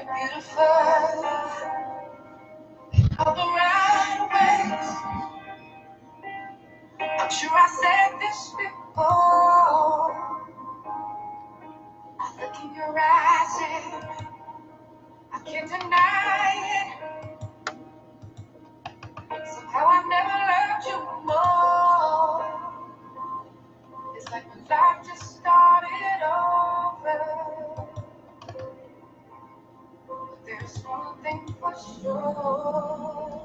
beautiful all the right ways. I'm sure I said this before. I look in your eyes and I can't deny it. Somehow I never loved you more. It's like my life just started over. But there's one thing for sure.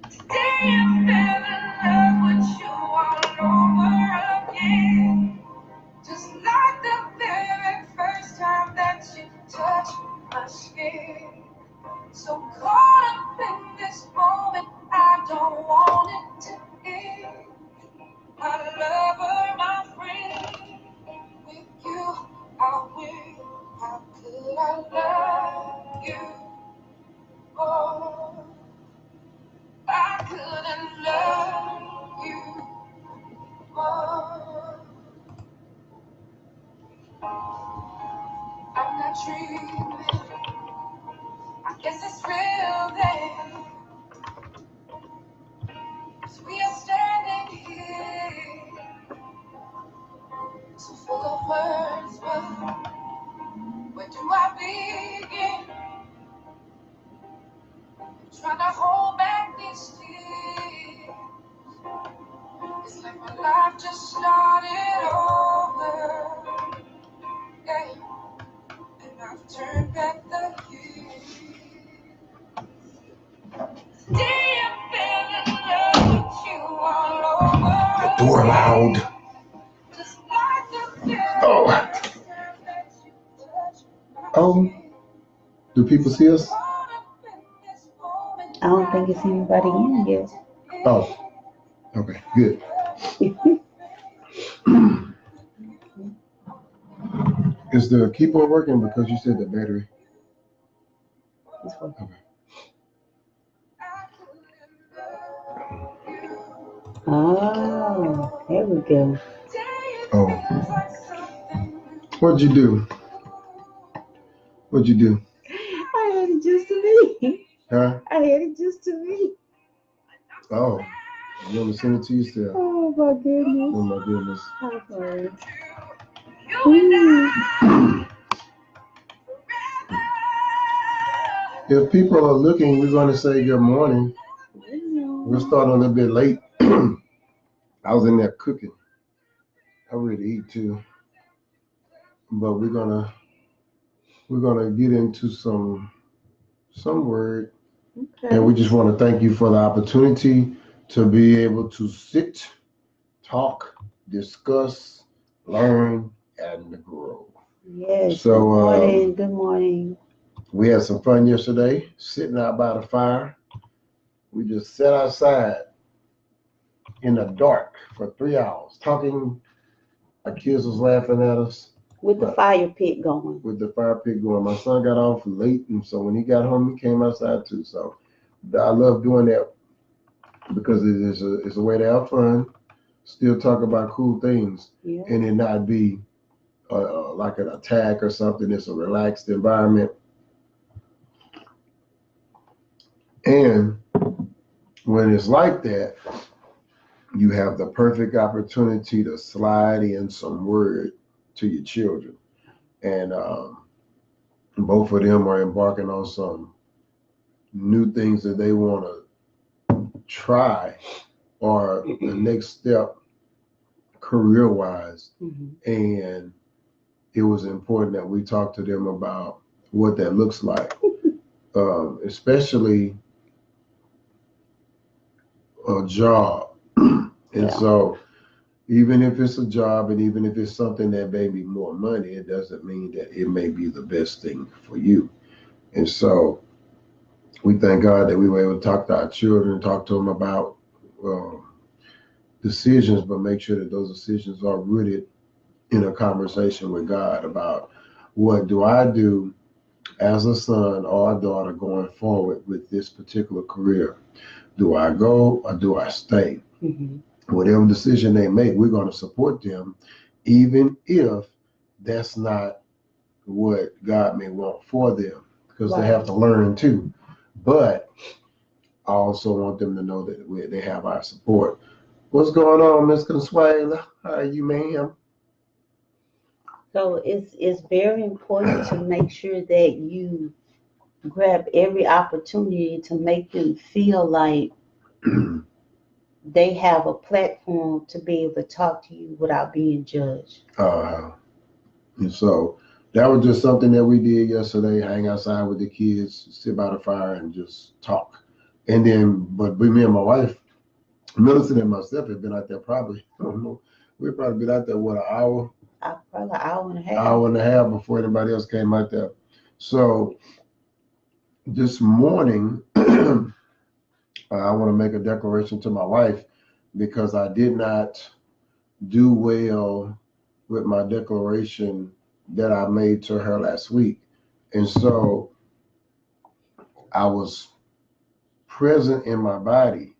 Today I fell in love with you all over again. Just like the very first time that you touched my skin. So caught up in this moment, I don't want it to end. My lover, my friend, with you I will. How could I love you more? I couldn't love you more. I'm not dreaming. I guess it's real then. 'Cause we are standing here, so full of words, but where do I begin? Trying to hold back these tears. It's like my life just started over. Yeah. And I've turned back the years. Today I fell in love with you all over. The door loud. Just like the Oh. Oh. Do people see us? I don't think it's anybody in yet. Oh. Okay, good. Is the keyboard working? Because you said the battery. It's working. Okay. Oh, there we go. Oh. What'd you do? What'd you do? I had it just to me. Huh? I had it just to me. Oh. You want to send it to yourself? Oh my goodness. Oh my goodness. How funny. If people are looking, we're going to say good morning. We'll start a little bit late. I was in there cooking. I ready to eat too. But we're gonna get into some word. Okay. And we just want to thank you for the opportunity to be able to sit, talk, discuss, learn, and grow. Yes. So, good morning. Good morning. We had some fun yesterday, sitting out by the fire. We just sat outside in the dark for 3 hours, talking. Our kids was laughing at us. With the fire pit going. With the fire pit going. My son got off late, and so when he got home, he came outside too. So I love doing that because it's a way to have fun, still talk about cool things, Yeah. and it not be like an attack or something. It's a relaxed environment. And when it's like that, you have the perfect opportunity to slide in some word to your children. And both of them are embarking on some new things that they want to try or the next step career-wise. Mm-hmm. And it was important that we talk to them about what that looks like, especially a job. And so even if it's a job and even if it's something that may be more money, it doesn't mean that it may be the best thing for you. And so we thank God that we were able to talk to our children, talk to them about decisions, but make sure that those decisions are rooted in a conversation with God about what do I do as a son or a daughter going forward with this particular career. Do I go or do I stay? Mm-hmm. Whatever decision they make, we're going to support them, even if that's not what God may want for them, because they Right. have to learn too. But I also want them to know that they have our support. What's going on, Miss Consuela? How are you, ma'am? So it's very important to make sure that you grab every opportunity to make them feel like they have a platform to be able to talk to you without being judged. And so that was just something that we did yesterday, hang outside with the kids, sit by the fire and just talk. And then, but me and my wife, Millicent and myself have been out there probably, I don't know, we've probably been out there, what, an hour, Probably an hour and a half. hour and a half before anybody else came out there. So this morning, I want to make a declaration to my wife because I did not do well with my declaration that I made to her last week. And so I was present in my body,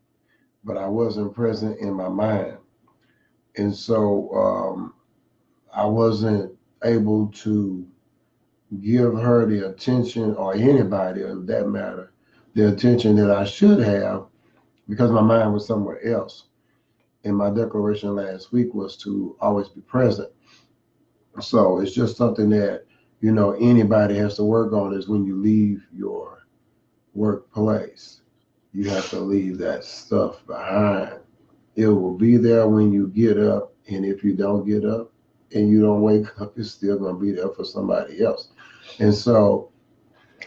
but I wasn't present in my mind. And so I wasn't able to give her the attention, or anybody of that matter, the attention that I should have, because my mind was somewhere else. And my declaration last week was to always be present. So it's just something that, anybody has to work on, is when you leave your workplace, you have to leave that stuff behind. It will be there when you get up. And if you don't get up and you don't wake up, it's still going to be there for somebody else. And so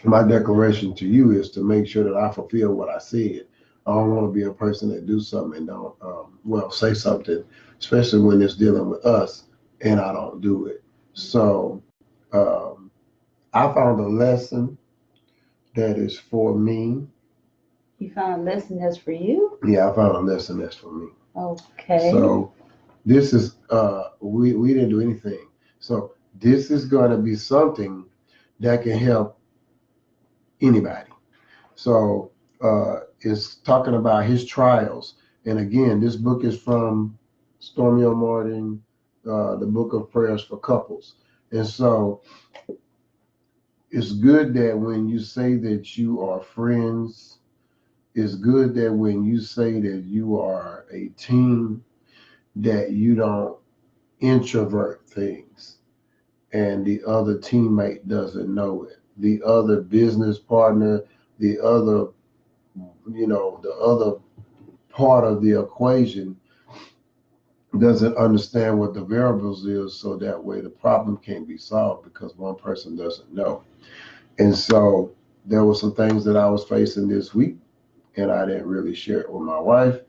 my declaration to you is to make sure that I fulfill what I said. I don't want to be a person that do something and don't, say something, especially when it's dealing with us, and I don't do it. So I found a lesson that is for me. You found a lesson that's for you? Yeah, I found a lesson that's for me. Okay. So this is, we didn't do anything. So this is going to be something that can help anybody. So it's talking about his trials. And again, this book is from Stormie Omartian, the book of prayers for couples. And so it's good that when you say that you are friends, it's good that when you say that you are a team, that you don't introvert things and the other teammate doesn't know it. The other business partner, the other, the other part of the equation doesn't understand what the variables is, so that way the problem can't be solved because one person doesn't know. And so there were some things that I was facing this week, and I didn't really share it with my wife.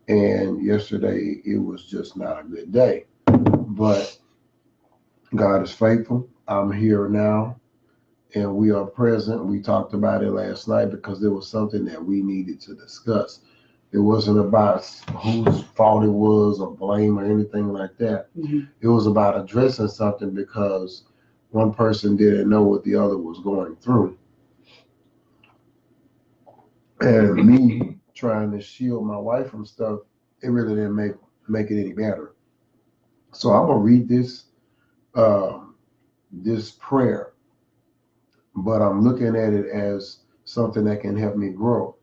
And yesterday, it was just not a good day. But God is faithful. I'm here now, and we are present. We talked about it last night because it was something that we needed to discuss. It wasn't about whose fault it was or blame or anything like that. Mm-hmm. It was about addressing something because one person didn't know what the other was going through. And me trying to shield my wife from stuff, it really didn't make it any better. So I'm gonna read this prayer, but I'm looking at it as something that can help me grow.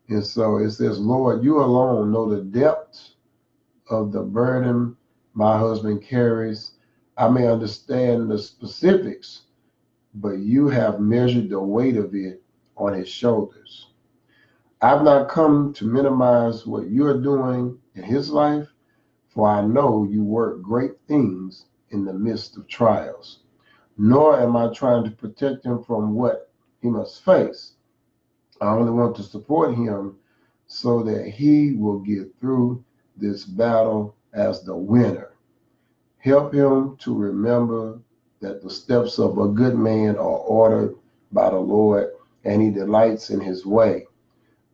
And so it says, Lord, you alone know the depth of the burden my husband carries. I may understand the specifics, but you have measured the weight of it on his shoulders. I've not come to minimize what you are doing in his life, for I know you work great things in the midst of trials. Nor am I trying to protect him from what he must face. I only want to support him so that he will get through this battle as the winner. Help him to remember that the steps of a good man are ordered by the Lord, and he delights in his way.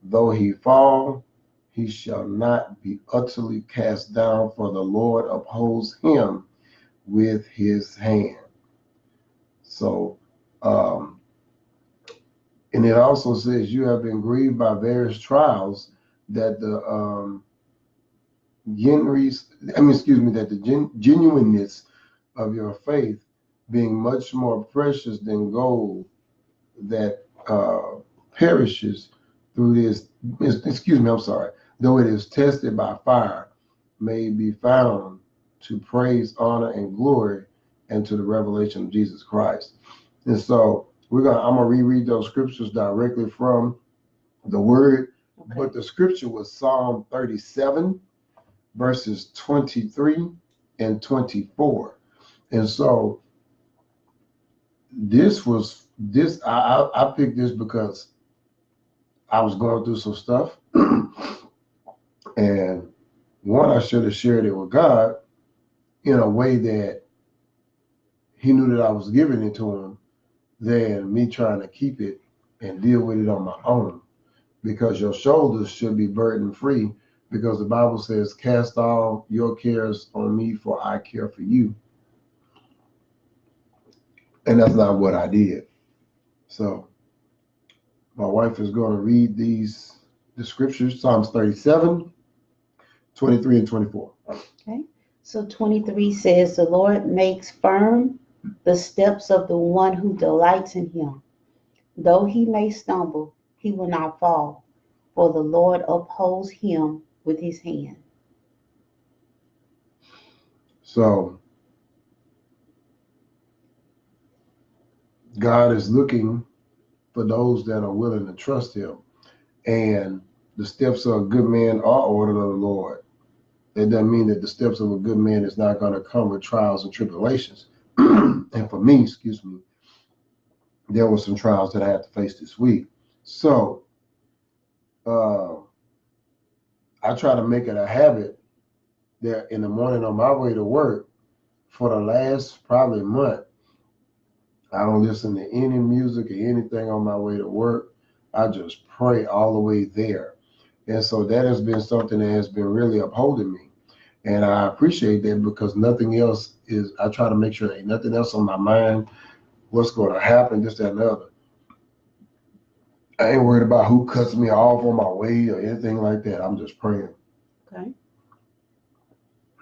Though he fall, he shall not be utterly cast down, for the Lord upholds him with his hand. So, and it also says you have been grieved by various trials, that the that the genuineness of your faith being much more precious than gold that perishes through this, excuse me, I'm sorry, though it is tested by fire, may be found to praise, honor, and glory, and to the revelation of Jesus Christ. And so I'm gonna reread those scriptures directly from the Word, Okay. but the scripture was Psalm 37, verses 23 and 24. And so I picked this because I was going through some stuff, and one, I should have shared it with God in a way that He knew that I was giving it to Him, than me trying to keep it and deal with it on my own. Because your shoulders should be burden free, because the Bible says, "Cast all your cares on me, for I care for you." And that's not what I did. So my wife is going to read the scriptures, Psalms 37, 23, and 24. Okay. So 23 says, the Lord makes firm the steps of the one who delights in him. Though he may stumble, he will not fall, for the Lord upholds him with his hand. So God is looking for those that are willing to trust Him. And the steps of a good man are ordered of the Lord. That doesn't mean that the steps of a good man is not going to come with trials and tribulations. And for me, there were some trials that I had to face this week. So I try to make it a habit that in the morning on my way to work, for the last probably month, I don't listen to any music or anything on my way to work. I just pray all the way there. And so that has been something that has been really upholding me. And I appreciate that, because nothing else is, I try to make sure there ain't nothing else on my mind, what's going to happen, this, that, and the other. I ain't worried about who cuts me off on my way or anything like that. I'm just praying. Okay.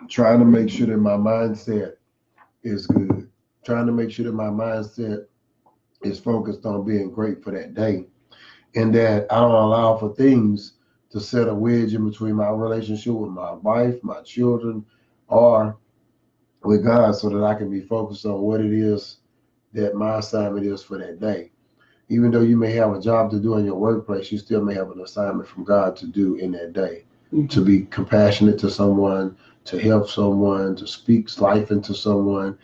Trying to make sure that my mindset is good. Trying to make sure that my mindset is focused on being great for that day. And that I don't allow for things to set a wedge in between my relationship with my wife, my children, or with God, so that I can be focused on what it is that my assignment is for that day. Even though you may have a job to do in your workplace, you still may have an assignment from God to do in that day. Mm-hmm. To be compassionate to someone, to help someone, to speak life into someone.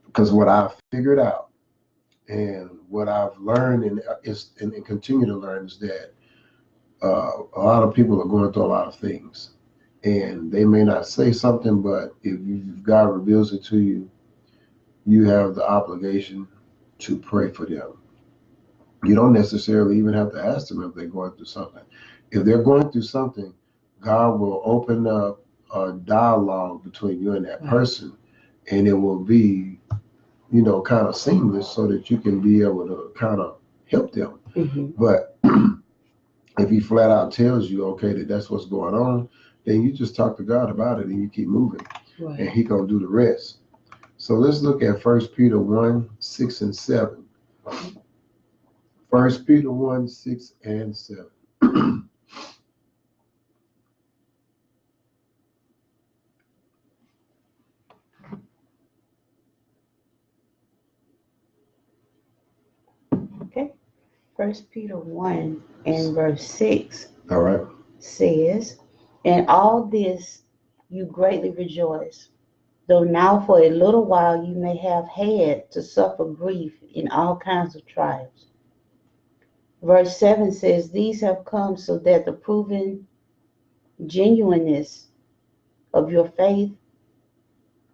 Because what I've figured out and what I've learned and continue to learn is that a lot of people are going through a lot of things, and they may not say something, but if God reveals it to you, you have the obligation to pray for them. You don't necessarily even have to ask them if they're going through something. If they're going through something, God will open up a dialogue between you and that person, and it will be, kind of seamless, so that you can be able to kind of help them. Mm-hmm. But if he flat out tells you, okay, that's what's going on, then you just talk to God about it and you keep moving. Right. And he gonna do the rest. So let's look at 1 Peter 1, 6 and 7. 1 Peter 1, 6 and 7. Okay. 1 Peter 1 and verse 6. All right. Says, "In all this you greatly rejoice, though now for a little while you may have had to suffer grief in all kinds of trials." Verse 7 says, "These have come so that the proven genuineness of your faith,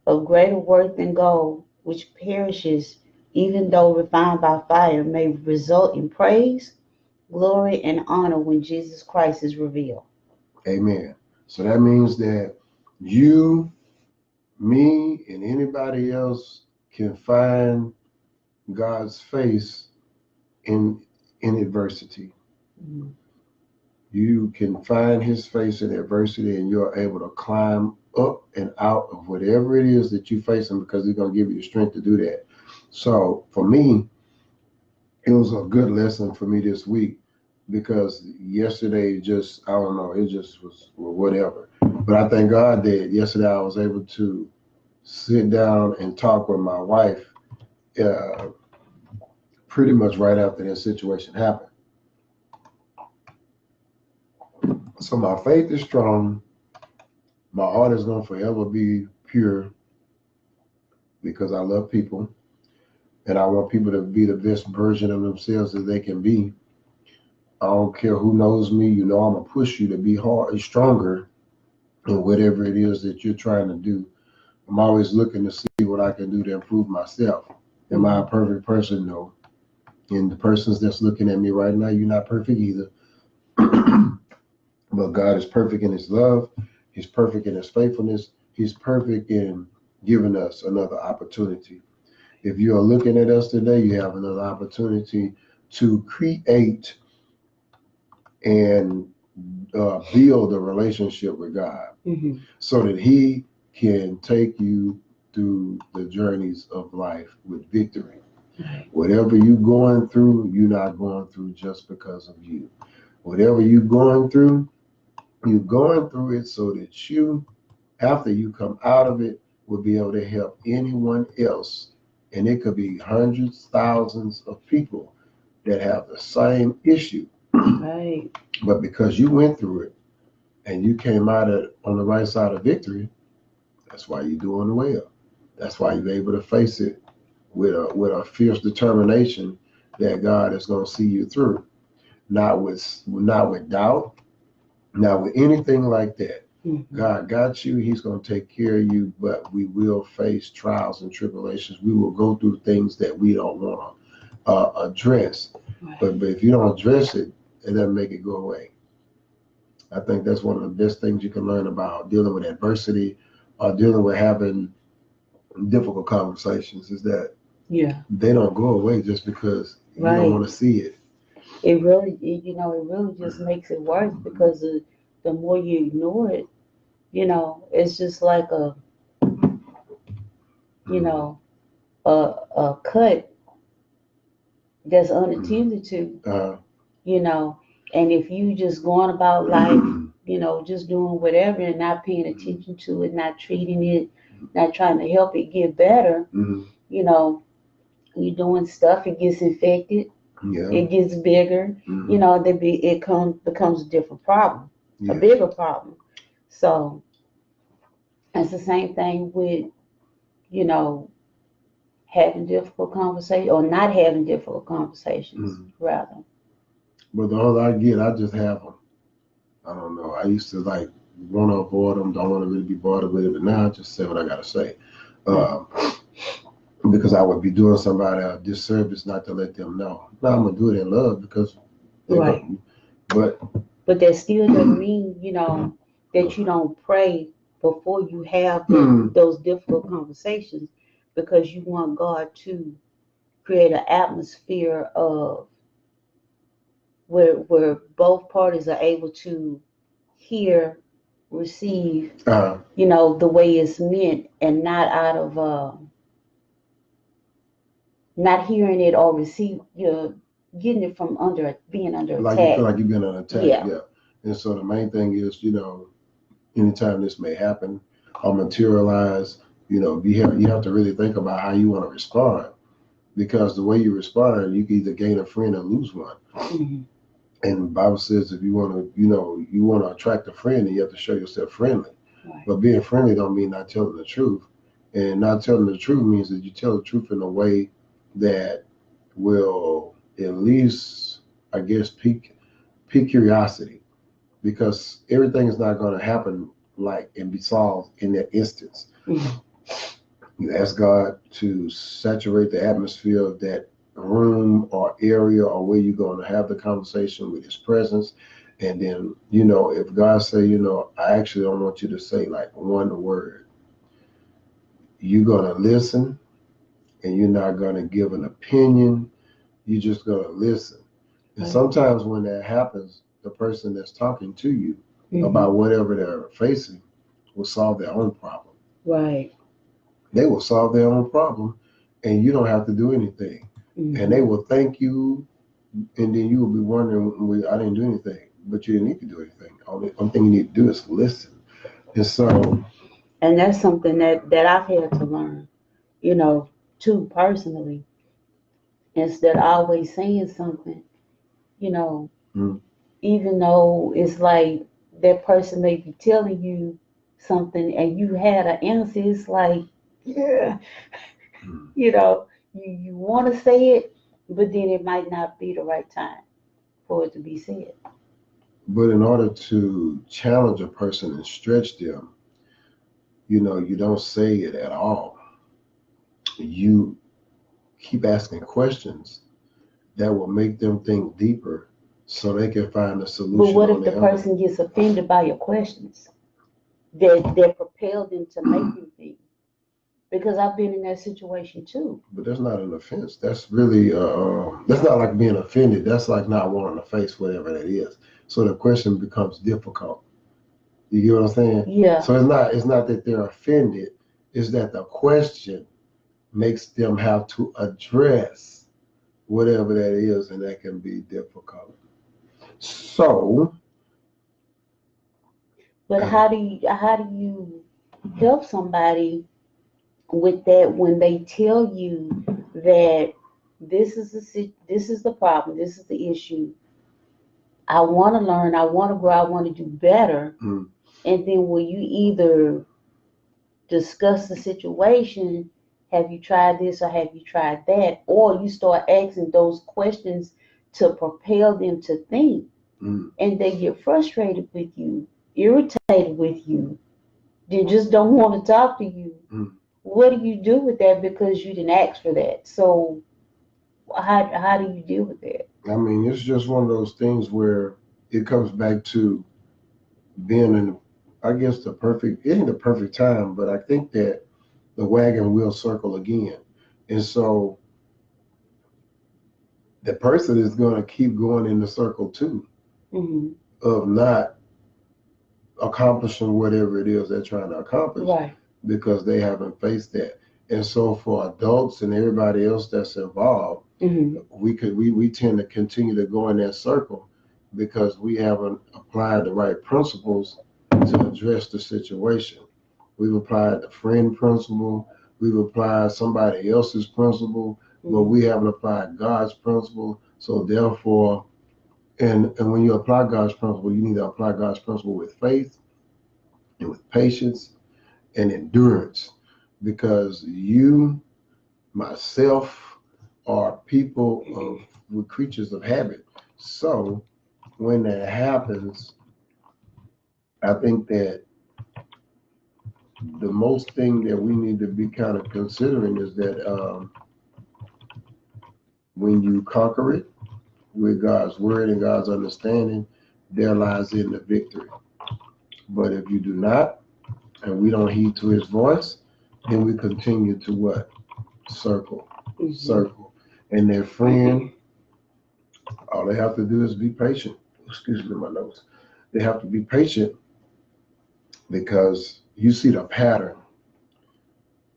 of greater worth than gold, which perishes even though refined by fire, may result in praise, glory, and honor when Jesus Christ is revealed." Amen. So that means that you, me, and anybody else can find God's face in adversity. Mm-hmm. You can find his face in adversity, and you're able to climb up and out of whatever it is that you're facing, because He's going to give you the strength to do that. So for me, it was a good lesson for me this week, because yesterday just, I don't know, it just was whatever. But I thank God that yesterday I was able to sit down and talk with my wife uh, pretty much right after that situation happened. So my faith is strong. My heart is going to forever be pure, because I love people and I want people to be the best version of themselves that they can be. I don't care who knows me. I'm going to push you to be hard and stronger in whatever it is that you're trying to do. I'm always looking to see what I can do to improve myself. Am I a perfect person? No. And the persons that's looking at me right now, you're not perfect either. But God is perfect in His love. He's perfect in His faithfulness. He's perfect in giving us another opportunity. If you are looking at us today, you have another opportunity to create and build a relationship with God, so that He can take you through the journeys of life with victory. Whatever you're going through, you're not going through just because of you. Whatever you're going through it so that you, after you come out of it, will be able to help anyone else. And it could be hundreds, thousands of people that have the same issue. Right. But because you went through it and you came out on the right side of victory, that's why you're doing well. That's why you're able to face it with a fierce determination that God is going to see you through. Not with doubt, not with anything like that. God got you. He's going to take care of you, but we will face trials and tribulations. We will go through things that we don't want to address. Right. But if you don't address it, it doesn't make it go away. I think that's one of the best things you can learn about dealing with adversity or dealing with having difficult conversations, is that they don't go away just because you don't want to see it. It really just makes it worse, because the more you ignore it, it's just like a cut that's unattended to, and if you just going about life, just doing whatever and not paying attention to it, not treating it, not trying to help it get better, you're doing stuff, it gets infected, it gets bigger, it becomes a different problem, a bigger problem. So it's the same thing with, having difficult conversations or not having difficult conversations, rather. But the older I get, I just have them. I don't know. I used to want to avoid them, don't want to really be bothered with it, but now I just say what I got to say. Because I would be doing somebody a disservice not to let them know. Now I'm going to do it in love, because but that still doesn't mean, that you don't pray before you have those difficult conversations, because you want God to create an atmosphere of where both parties are able to hear, receive, the way it's meant, and not out of not hearing it or getting it from being under attack. Like you feel like you've been under attack. Yeah. And so the main thing is, anytime this may happen or materialize, you have to really think about how you want to respond, because the way you respond, you can either gain a friend or lose one. And the Bible says if you want to attract a friend, then you have to show yourself friendly. Right. But being friendly don't mean not telling the truth. And not telling the truth means that you tell the truth in a way that will at least, I guess, pique curiosity, because everything is not going to happen and be solved in that instance. You ask God to saturate the atmosphere of that room or area or where you're going to have the conversation with His presence. And then, if God say, I actually don't want you to say one word, you're going to listen, and you're not going to give an opinion. You're just going to listen. And sometimes when that happens, the person that's talking to you about whatever they're facing will solve their own problem. Right. They will solve their own problem, and you don't have to do anything. Mm-hmm. And they will thank you, and then you will be wondering, well, I didn't do anything. But you didn't need to do anything. Only thing you need to do is listen. And so, And that's something that I've had to learn, you know, too, personally. Instead of always saying something, you know, mm, even though it's like that person may be telling you something and you had an answer, it's like, yeah, mm. you know, you want to say it, but then it might not be the right time for it to be said. But in order to challenge a person and stretch them, you don't say it at all. You keep asking questions that will make them think deeper so they can find a But solution what on if the their own. person gets offended by your questions that propel them to make them think? Because I've been in that situation too. But that's not an offense. That's really, that's not like being offended. That's like not wanting to face whatever that is. So the question becomes difficult. You get what I'm saying? Yeah. So it's not that they're offended. It's that the question makes them have to address whatever that is, and that can be difficult. So, But how do you help somebody with that when they tell you that this is the problem, this is the issue. I want to learn, I want to grow, I want to do better. mm, And then will you either discuss the situation, have you tried this or have you tried that, or you start asking those questions to propel them to think, mm, and they get frustrated with you, irritated with you, they just don't want to talk to you. mm. What do you do with that because you didn't ask for that? So how do you deal with that? I mean, it's just one of those things where it comes back to being in, I guess it ain't the perfect time, but I think that the wagon will circle again. And so the person is going to keep going in the circle too Hmm. of not accomplishing whatever it is they're trying to accomplish Right. because they haven't faced that. And so for adults and everybody else that's involved, Hmm. we tend to continue to go in that circle because we haven't applied the right principles to address the situation. We've applied the friend principle, we've applied somebody else's principle, but we haven't applied God's principle. So therefore, and when you apply God's principle, you need to apply God's principle with faith and with patience and endurance, because you, myself, are people we're creatures of habit. So when that happens, I think that the most thing that we need to be kind of considering is that when you conquer it with God's word and God's understanding, there lies in the victory. But if you do not, and we don't heed to his voice, then we continue to what? Circle, circle. And their friend, all they have to do is be patient. Excuse me, my notes. They have to be patient because you see the pattern.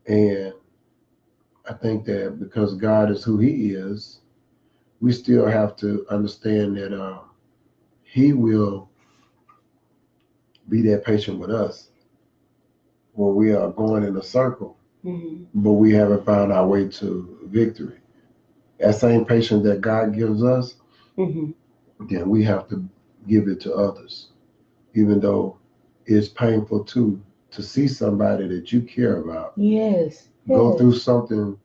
And I think that because God is who he is, we still have to understand that he will be that patient with us when we are going in a circle, but we haven't found our way to victory. That same patience that God gives us, then we have to give it to others, even though it's painful too to see somebody that you care about Yes. go through something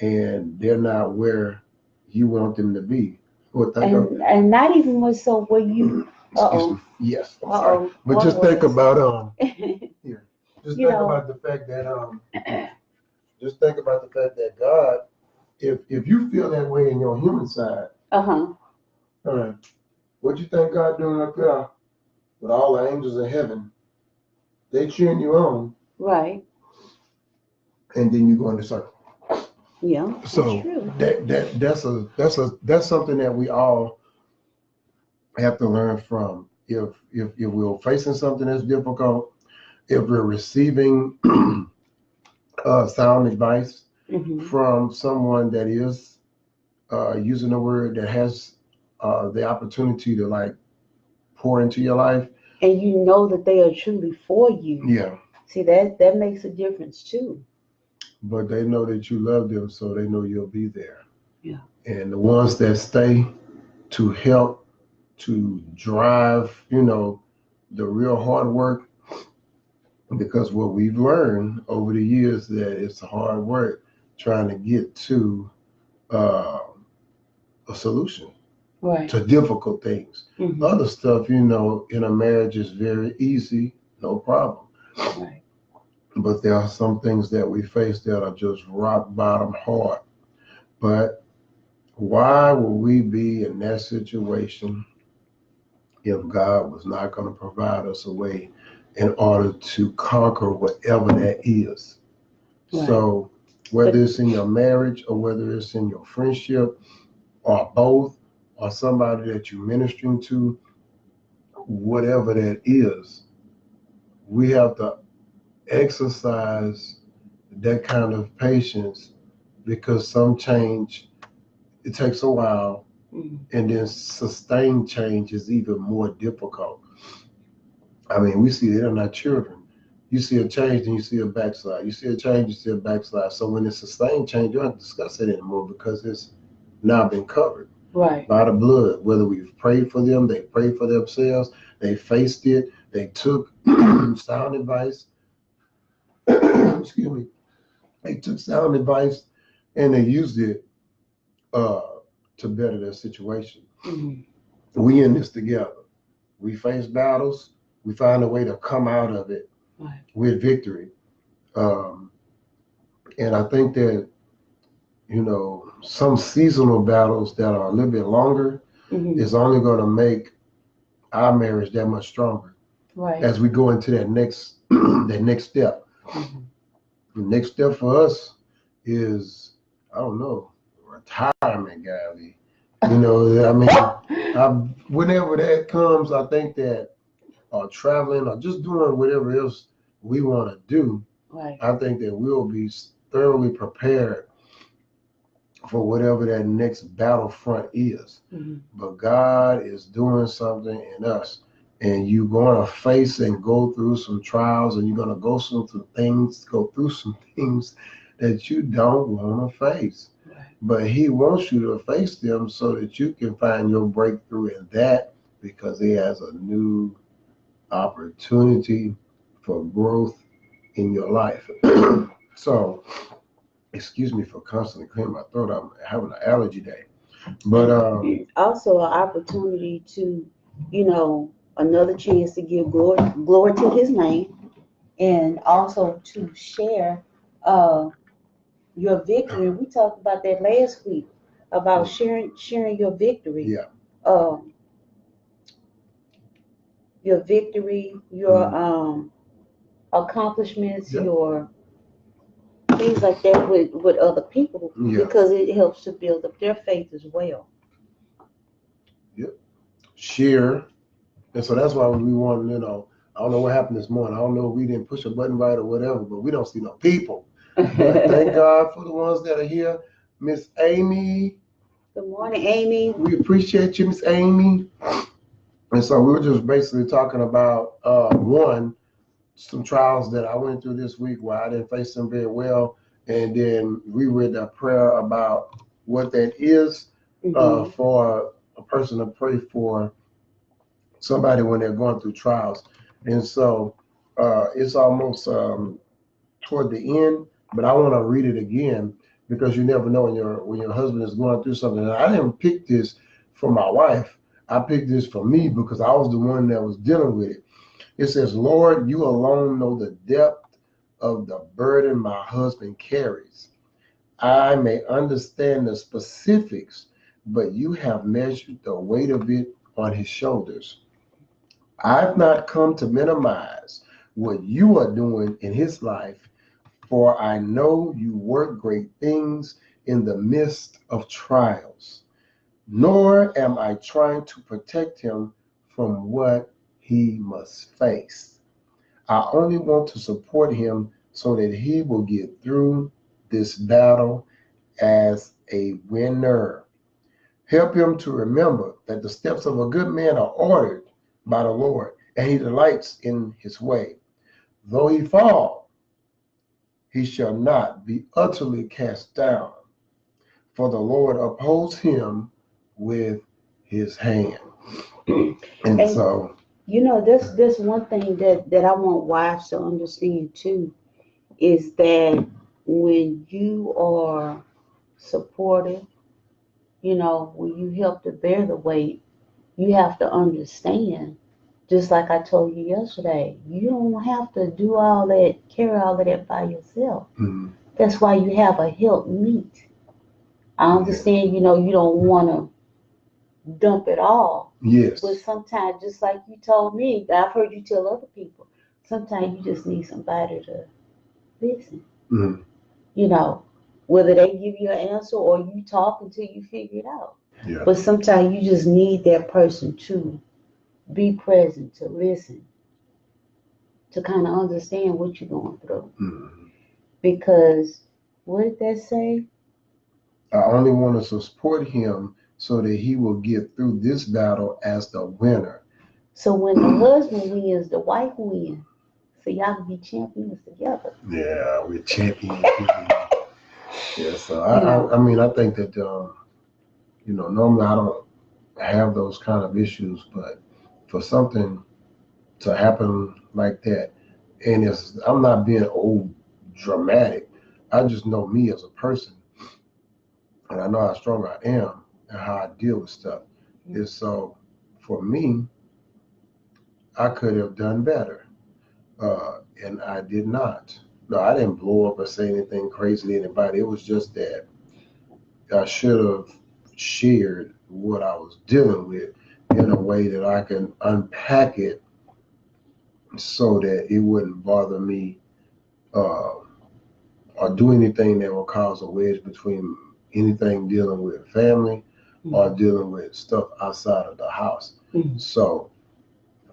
and they're not where you want them to be. And not even more so where you. Excuse me. Yes, I'm sorry. But just think about here. Just think about the fact that just think about the fact that God, if you feel that way in your human side, all right, what you think God doing up there with all the angels in heaven? They cheering you on, right? And then you go in the circle. Yeah. So that's something that we all have to learn from. If we're facing something that's difficult, if we're receiving sound advice from someone that is using the word, that has the opportunity to like pour into your life, and you know that they are truly for you. yeah. See, that makes a difference too. But they know that you love them, so they know you'll be there. Yeah. And the ones that stay to help, to drive, the real hard work, because what we've learned over the years that it's hard work trying to get to a solution to difficult things. Other stuff, in a marriage is very easy, no problem. Right. But there are some things that we face that are just rock bottom hard. But why would we be in that situation if God was not going to provide us a way in order to conquer whatever that is? Right. So whether it's in your marriage or whether it's in your friendship or both, or somebody that you're ministering to, whatever that is, we have to exercise that kind of patience, because some change, it takes a while, and then sustained change is even more difficult. I mean, we see it in our children. You see a change and you see a backslide. You see a change, you see a backslide. So when it's sustained change, you don't have to discuss it anymore because it's now been covered by the blood. Whether we've prayed for them, they prayed for themselves, they faced it, they took sound advice. Excuse me. They took sound advice and they used it to better their situation. We in this together. We face battles. We find a way to come out of it with victory. And I think that, some seasonal battles that are a little bit longer is only going to make our marriage that much stronger as we go into that next step. The next step for us is, I don't know, retirement, Gabby. Whenever that comes, I think that traveling or just doing whatever else we want to do, I think that we'll be thoroughly prepared for whatever that next battlefront is. But God is doing something in us, and you're going to face and go through some trials, and you're going to go through some things that you don't want to face. But He wants you to face them so that you can find your breakthrough in that, because He has a new opportunity for growth in your life. So, excuse me for constantly clearing my throat. I'm having an allergy day. But also an opportunity to, another chance to give glory to His name, and also to share your victory. We talked about that last week, about sharing your victory. Yeah. Your victory, your accomplishments, your things like that with other people, because it helps to build up their faith as well. Yep. Share. And so that's why we want, I don't know what happened this morning. I don't know if we didn't push a button right or whatever, but we don't see no people. But thank God for the ones that are here. Miss Amy. Good morning, Amy. We appreciate you, Miss Amy. And so we were just basically talking about, some trials that I went through this week where I didn't face them very well. And then we read a prayer about what that is for a person to pray for somebody when they're going through trials. And so it's almost toward the end, but I want to read it again, because you never know when your husband is going through something. And I didn't pick this for my wife. I picked this for me because I was the one that was dealing with it. It says, Lord, you alone know the depth of the burden my husband carries. I may understand the specifics, but you have measured the weight of it on his shoulders. I've not come to minimize what you are doing in his life, for I know you work great things in the midst of trials. Nor am I trying to protect him from what he must face. I only want to support him so that he will get through this battle as a winner. Help him to remember that the steps of a good man are ordered by the Lord, and he delights in his way. Though he fall, he shall not be utterly cast down, for the Lord upholds him with his hand. And so, there's one thing that I want wives to understand too, is that when you are supportive, when you help to bear the weight, you have to understand, just like I told you yesterday, you don't have to do all that, carry all of that by yourself. mm, That's why you have a help meet. I understand, you don't want to dump it all. yes. But sometimes, just like you told me, I've heard you tell other people, sometimes you just need somebody to listen. Mm, Whether they give you an answer or you talk until you figure it out. yeah. But sometimes you just need that person to be present, to listen, to kind of understand what you're going through. Mm. Because what did that say? I only want to support him so that he will get through this battle as the winner. So when the husband wins, the wife wins. So y'all can be champions together. Yeah, we're champions. Yeah, so I think that normally I don't have those kind of issues, but for something to happen like that, and I'm not being old dramatic. I just know me as a person, and I know how strong I am and how I deal with stuff. And so for me, I could have done better, and I did not. No, I didn't blow up or say anything crazy to anybody. It was just that I should have shared what I was dealing with in a way that I can unpack it so that it wouldn't bother me, uh, or do anything that will cause a wedge between anything dealing with family or dealing with stuff outside of the house. Mm-hmm. So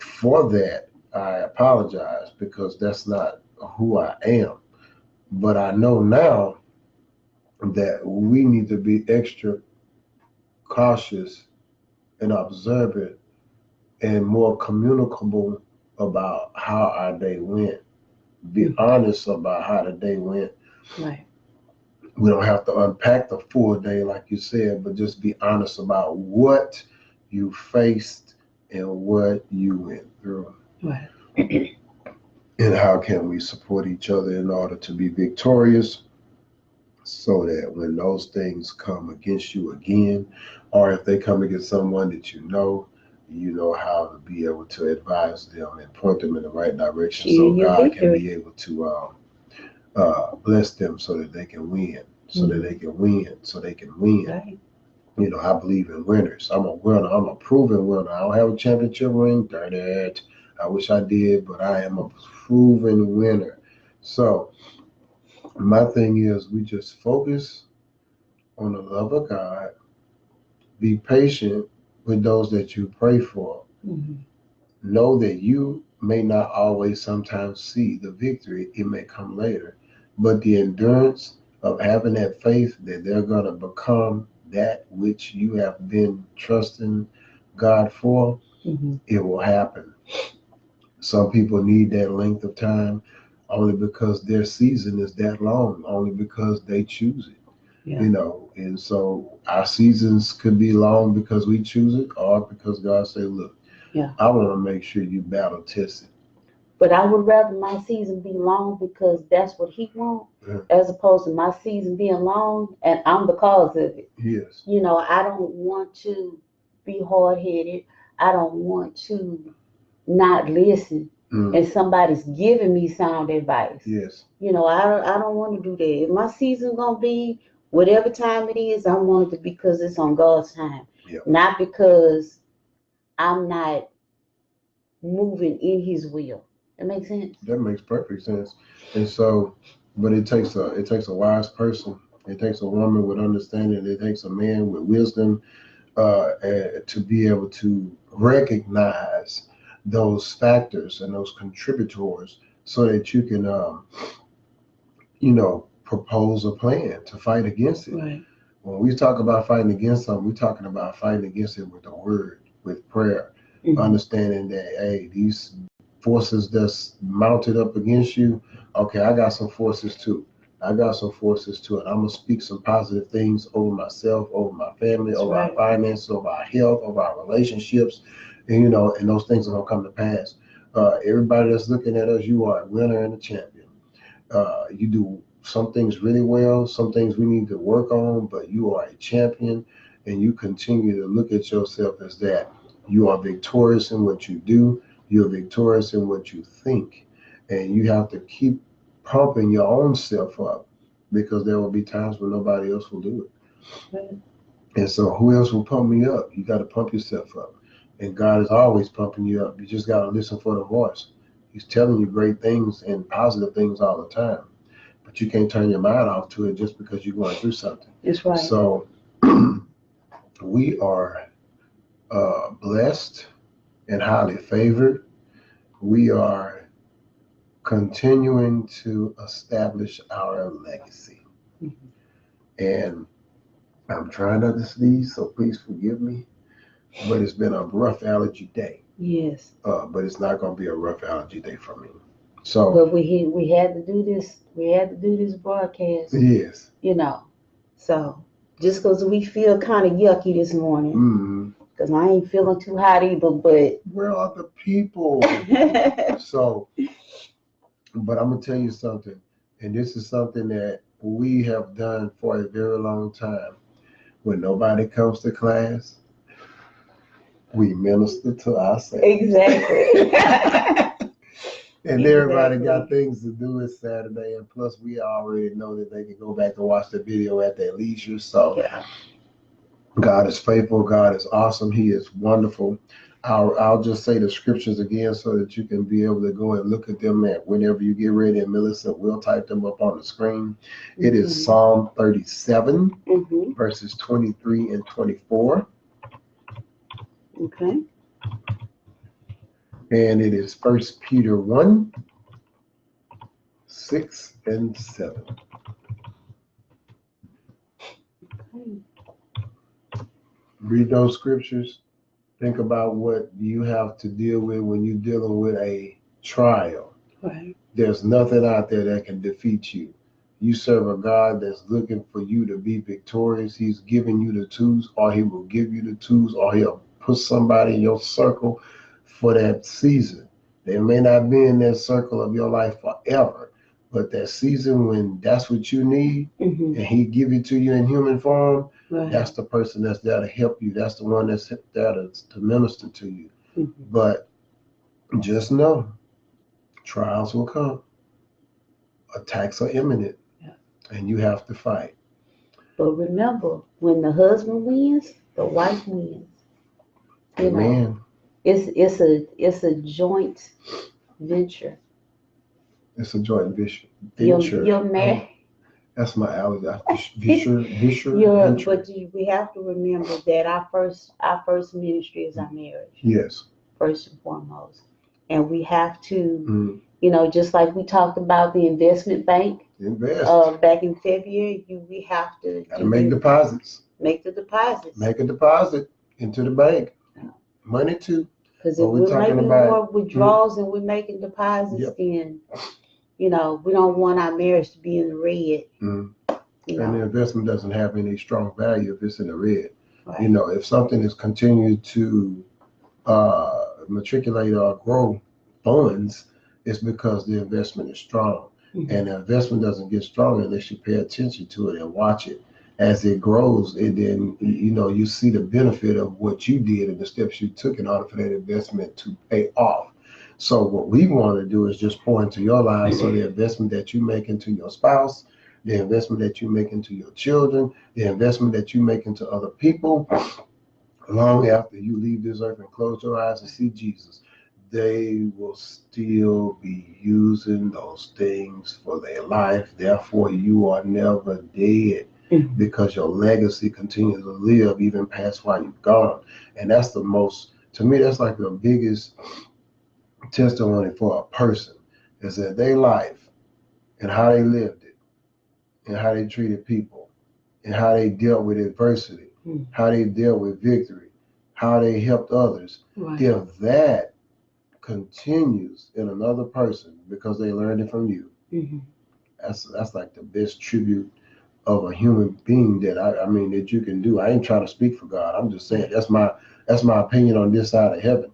for that, I apologize because that's not who I am. But I know now that we need to be extra cautious and observant and more communicable about how our day went. Be honest about how the day went. Right. We don't have to unpack the full day like you said, but just be honest about what you faced and what you went through. Right. And how can we support each other in order to be victorious, so that when those things come against you again, or if they come against someone that you know how to be able to advise them and point them in the right direction, so God can be able to bless them so that they can win, so that they can win, so they can win. Right. I believe in winners. I'm a winner. I'm a proven winner. I don't have a championship ring. Darn it. I wish I did, but I am a proven winner. So my thing is, we just focus on the love of God. Be patient with those that you pray for. Mm-hmm. Know that you may not always sometimes see the victory. It may come later. But the endurance of having that faith that they're going to become that which you have been trusting God for, it will happen. Some people need that length of time only because their season is that long, only because they choose it. Yeah. And so our seasons could be long because we choose it, or because God said, look, I want to make sure you battle tested. But I would rather my season be long because that's what he wants, as opposed to my season being long and I'm the cause of it. Yes. I don't want to be hard-headed. I don't want to not listen. And somebody's giving me sound advice. Yes. I don't want to do that. If my season's gonna be whatever time it is, I want it to be because it's on God's time, not because I'm not moving in His will. That makes sense. That makes perfect sense. And so, but it takes a wise person. It takes a woman with understanding. It takes a man with wisdom, to be able to recognize those factors and those contributors so that you can, propose a plan to fight against it. Right. When we talk about fighting against something, we're talking about fighting against it with the word, with prayer, understanding that, hey, these forces that's mounted up against you, okay, I got some forces too. I got some forces too, and I'm gonna speak some positive things over myself, over my family, over our finances, over our health, over our relationships, and and those things are gonna come to pass. Everybody that's looking at us, you are a winner and a champion. You do some things really well, some things we need to work on, but you are a champion, and you continue to look at yourself as that. You are victorious in what you do. You're victorious in what you think, and you have to keep pumping your own self up, because there will be times when nobody else will do it. Right. And so who else will pump me up? You got to pump yourself up. And God is always pumping you up. You just got to listen for the voice. He's telling you great things and positive things all the time. But you can't turn your mind off to it just because you're going through something. That's right. So we are blessed and highly favored. We are continuing to establish our legacy. And I'm trying not to sneeze, so please forgive me. But it's been a rough allergy day. Yes. But it's not going to be a rough allergy day for me. So. But we had to do this. We had to do this broadcast. Yes. So just because we feel kind of yucky this morning, because I ain't feeling too hot either. But where are the people? So, but I'm gonna tell you something, and this is something that we have done for a very long time. When nobody comes to class, we minister to ourselves. Exactly. And everybody got things to do. It's Saturday, and plus we already know that they can go back and watch the video at their leisure. So God is faithful. God is awesome. He is wonderful. I'll just say the scriptures again so that you can be able to go and look at them whenever you get ready. And Millicent will type them up on the screen. It is Psalm 37, verses 23 and 24. Okay. And it is 1 Peter 1, 6 and 7. Read those scriptures. Think about what you have to deal with when you're dealing with a trial. Right. There's nothing out there that can defeat you. You serve a God that's looking for you to be victorious. He's giving you the tools, or he will give you the tools, or he'll put somebody in your circle for that season. They may not be in that circle of your life forever, but that season when that's what you need, and he give it to you in human form, that's the person that's there to help you. That's the one that's there to minister to you. But just know, trials will come. Attacks are imminent, and you have to fight. But remember, when the husband wins, the wife wins. Amen. It's a joint venture. It's a joint venture. You're married. That's my allergy. Venture. But we have to remember that our first ministry is our marriage. Yes. First and foremost, and we have to, just like we talked about the investment bank. Invest. Back in February, we have to make deposits. Make the deposits. Make a deposit into the bank. Money too. Because if we're making more withdrawals and we're making deposits, then we don't want our marriage to be in the red. And the investment doesn't have any strong value if it's in the red. Right. If something is continuing to matriculate or grow funds, it's because the investment is strong. And the investment doesn't get strong unless you pay attention to it and watch it. As it grows, and then you see the benefit of what you did and the steps you took in order for that investment to pay off. So what we want to do is just pour into your life. So the investment that you make into your spouse, the investment that you make into your children, the investment that you make into other people, long after you leave this earth and close your eyes and see Jesus, they will still be using those things for their life. Therefore, you are never dead, because your legacy continues to live even past while you've gone. And that's to me, that's like the biggest testimony for a person, is that their life and how they lived it and how they treated people and how they dealt with adversity, how they dealt with victory, how they helped others. Right. If that continues in another person because they learned it from you, that's like the best tribute of a human being that I mean that you can do. I ain't trying to speak for God. I'm just saying that's my opinion on this side of heaven,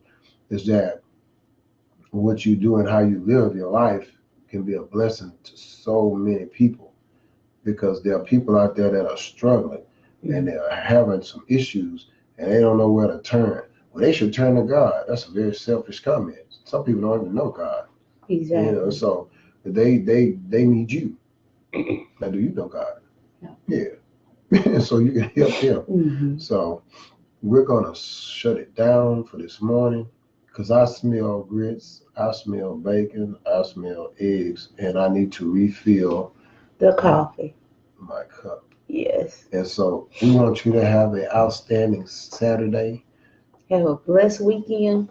is that what you do and how you live your life can be a blessing to so many people, because there are people out there that are struggling and they're having some issues and they don't know where to turn. Well, they should turn to God. That's a very selfish comment. Some people don't even know God. Exactly. You know, so they need you. Now, do you know God? Yeah. So you can help them. So we're gonna shut it down for this morning, because I smell grits, I smell bacon, I smell eggs, and I need to refill the coffee. My cup. Yes. And so we want you to have an outstanding Saturday. Have a blessed weekend.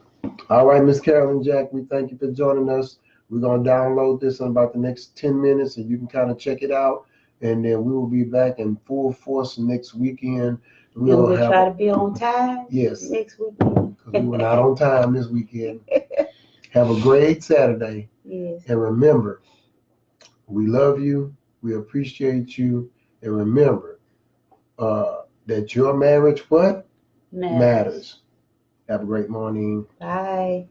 All right, Miss Carolyn Jack, we thank you for joining us. We're going to download this in about the next 10 minutes, and you can kind of check it out. And then we will be back in full force next weekend. We'll try to be on time. Yes. Next weekend. Because we were not on time this weekend. Have a great Saturday. Yes. And remember, we love you. We appreciate you. And remember that your marriage, what? Matters. Have a great morning. Bye.